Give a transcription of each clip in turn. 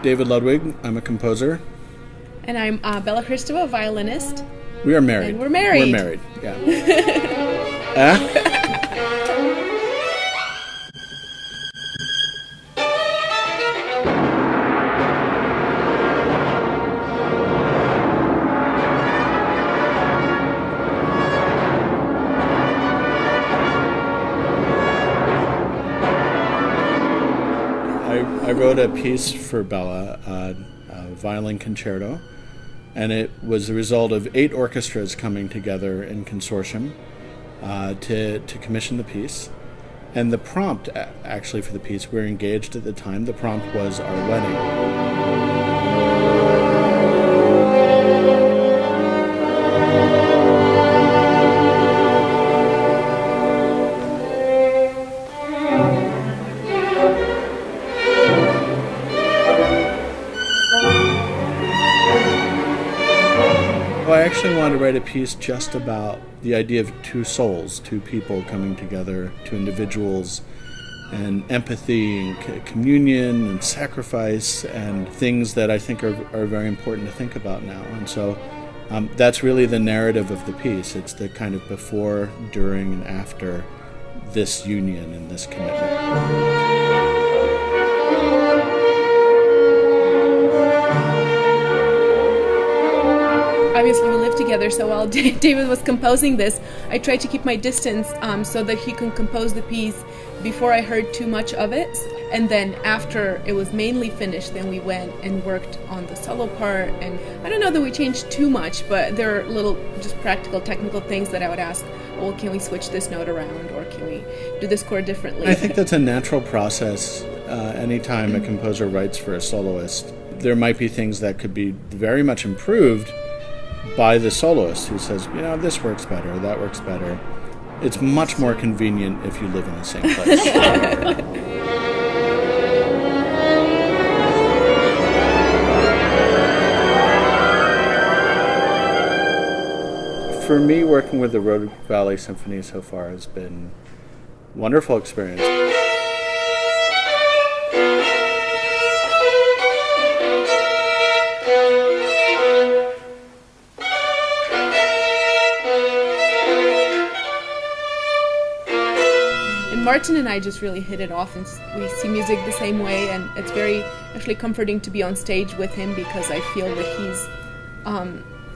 David Ludwig. I'm a composer. And I'm Bella Hristova, violinist. We are married. And we're married. We're married, yeah. I wrote a piece for Bella, a violin concerto, and it was the result of 8 orchestras coming together in consortium to commission the piece. And the prompt, actually, for the piece, we were engaged at the time, the prompt was our wedding. I actually wanted to write a piece just about the idea of 2 souls, 2 people coming together, 2 individuals, and empathy and communion and sacrifice and things that I think are very important to think about now. And so that's really the narrative of the piece. It's the kind of before, during, and after this union and this commitment. Obviously, we live together, so while David was composing this, I tried to keep my distance so that he can compose the piece before I heard too much of it. And then after it was mainly finished, then we went and worked on the solo part. And I don't know that we changed too much, but there are little just practical, technical things that I would ask, well, can we switch this note around, or can we do this chord differently? I think that's a natural process. Anytime a composer writes for a soloist, there might be things that could be very much improved by the soloist who says, this works better, that works better. It's much more convenient if you live in the same place. For me, working with the Valley Symphony so far has been a wonderful experience. Martin and I just really hit it off, and we see music the same way, and it's very actually comforting to be on stage with him, because I feel that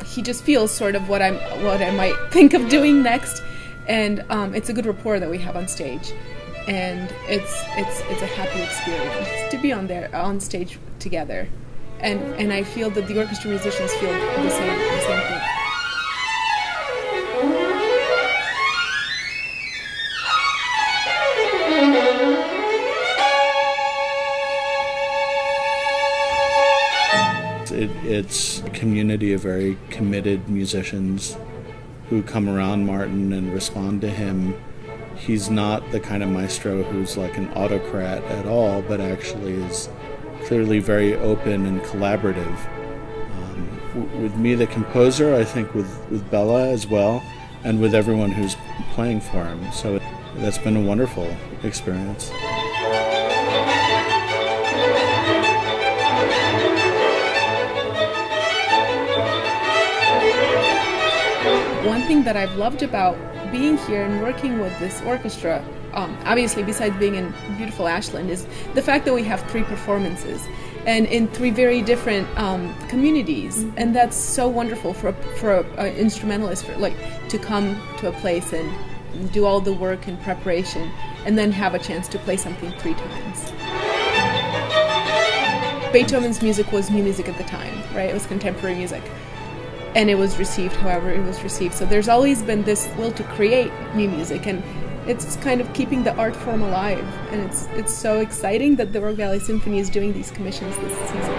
he just feels sort of what I might think of doing next, and it's a good rapport that we have on stage, and it's a happy experience to be on stage together, and I feel that the orchestra musicians feel the same thing. It's a community of very committed musicians who come around Martin and respond to him. He's not the kind of maestro who's like an autocrat at all, but actually is clearly very open and collaborative. With me, the composer, I think with Bella as well, and with everyone who's playing for him. So that's been a wonderful experience. One thing that I've loved about being here and working with this orchestra, obviously besides being in beautiful Ashland, is the fact that we have 3 performances and in 3 very different communities, and that's so wonderful for an instrumentalist to come to a place and do all the work and preparation and then have a chance to play something 3 times. Beethoven's music was new music at the time, right? It was contemporary music. And it was received however it was received. So there's always been this will to create new music, and it's kind of keeping the art form alive. And it's so exciting that the Valley Symphony is doing these commissions this season.